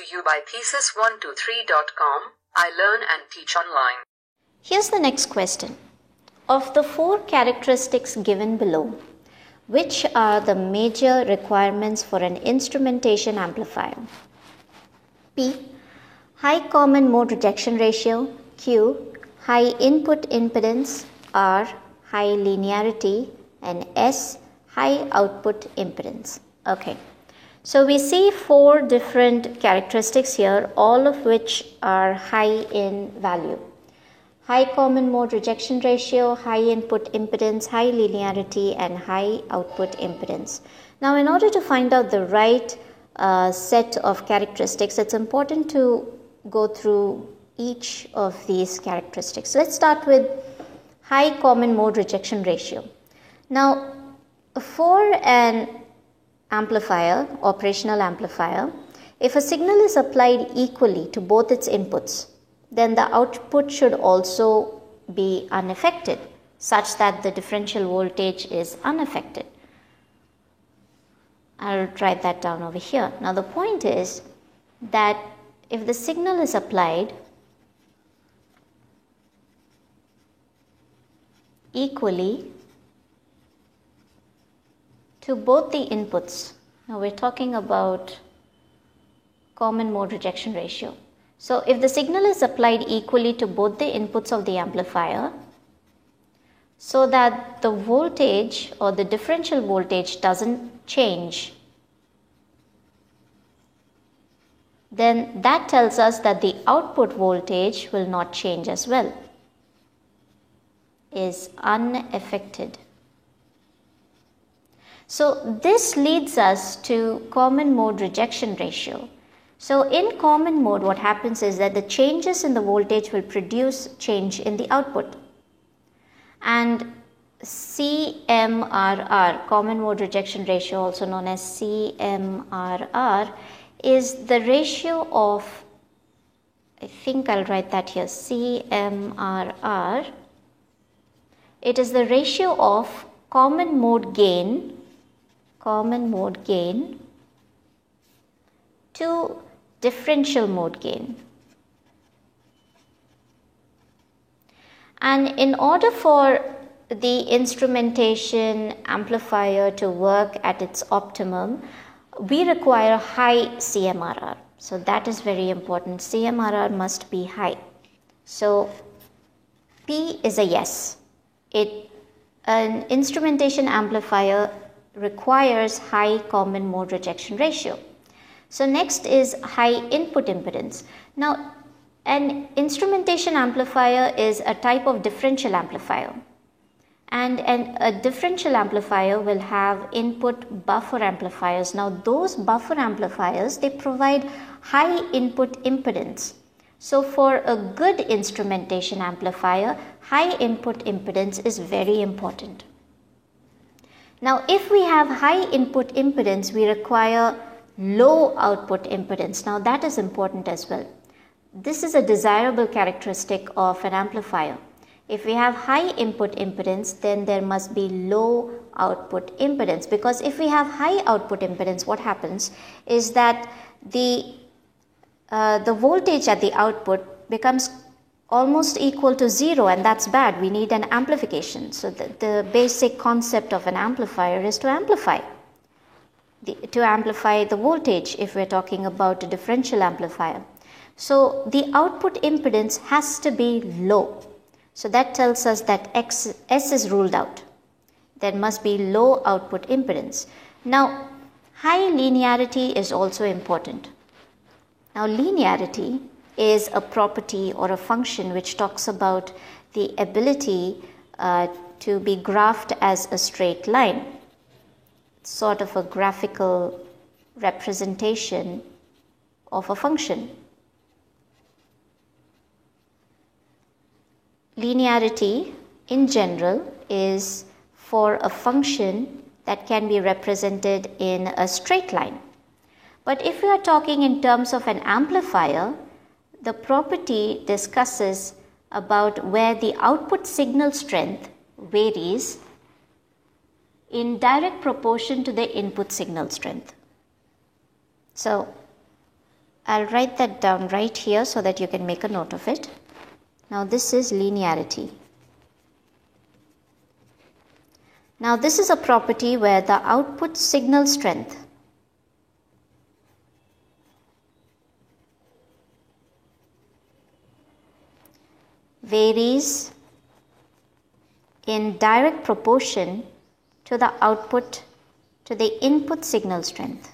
to you by Thesis123.com. I learn and teach online. Here's the next question. Of the 4 characteristics given below, which are the major requirements for an instrumentation amplifier? P. High common mode rejection ratio. Q. High input impedance. R. High linearity. And S. High output impedance. Okay. So we see 4 different characteristics here, all of which are high in value. High common mode rejection ratio, high input impedance, high linearity, and high output impedance. Now, in order to find out the right set of characteristics, it's important to go through each of these characteristics. Let's start with high common mode rejection ratio. Now, for an amplifier, operational amplifier, if a signal is applied equally to both its inputs, then the output should also be unaffected, such that the differential voltage is unaffected. I'll write that down over here. Now the point is that if the signal is applied equally to both the inputs, now we're talking about common mode rejection ratio. So if the signal is applied equally to both the inputs of the amplifier, so that the voltage or the differential voltage doesn't change, then that tells us that the output voltage will not change as well, is unaffected. So this leads us to common mode rejection ratio. So in common mode, what happens is that the changes in the voltage will produce change in the output. And CMRR, common mode rejection ratio, also known as CMRR, is the ratio of, I think I'll write that here, CMRR. It is the ratio of common mode gain to differential mode gain. And in order for the instrumentation amplifier to work at its optimum, we require high CMRR. So that is very important. CMRR must be high. So P is a yes. An instrumentation amplifier requires high common mode rejection ratio. So next is high input impedance. Now, an instrumentation amplifier is a type of differential amplifier, and a differential amplifier will have input buffer amplifiers. Now those buffer amplifiers, they provide high input impedance. So for a good instrumentation amplifier, high input impedance is very important. Now if we have high input impedance, we require low output impedance. Now that is important as well. This is a desirable characteristic of an amplifier. If we have high input impedance, then there must be low output impedance, because if we have high output impedance, what happens is that the voltage at the output becomes almost equal to 0, and that's bad. We need an amplification. So the basic concept of an amplifier is to amplify the voltage if we're talking about a differential amplifier. So the output impedance has to be low. So that tells us that S is ruled out. There must be low output impedance. Now, high linearity is also important. Now, linearity is a property or a function which talks about the ability to be graphed as a straight line. It's sort of a graphical representation of a function. Linearity in general is for a function that can be represented in a straight line. But if we are talking in terms of an amplifier, the property discusses about where the output signal strength varies in direct proportion to the input signal strength. So I'll write that down right here so that you can make a note of it. Now this is linearity. Now this is a property where the output signal strength varies in direct proportion to the input signal strength.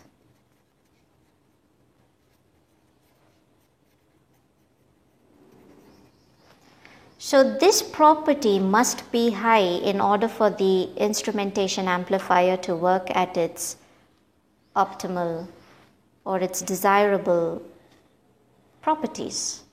So this property must be high in order for the instrumentation amplifier to work at its optimal or its desirable properties.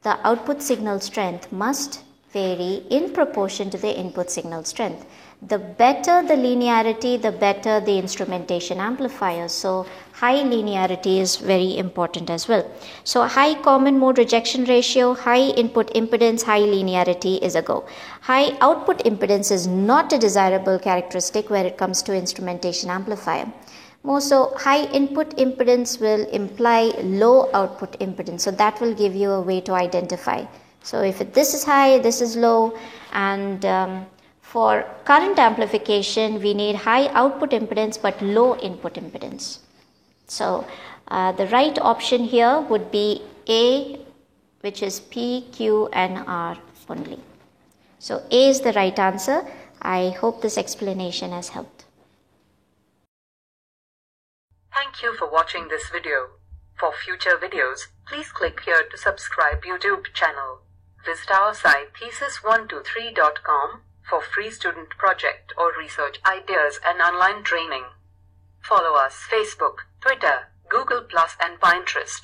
The output signal strength must vary in proportion to the input signal strength. The better the linearity, the better the instrumentation amplifier. So high linearity is very important as well. So high common mode rejection ratio, high input impedance, high linearity is a go. High output impedance is not a desirable characteristic where it comes to instrumentation amplifier. More so, high input impedance will imply low output impedance. So that will give you a way to identify. So if this is high, this is low, and for current amplification, we need high output impedance but low input impedance. So the right option here would be A, which is P, Q and R only. So A is the right answer. I hope this explanation has helped. Thank you for watching this video. For future videos, please click here to subscribe YouTube channel. Visit our site thesis123.com for free student project or research ideas and online training. Follow us Facebook, Twitter, Google+ and Pinterest.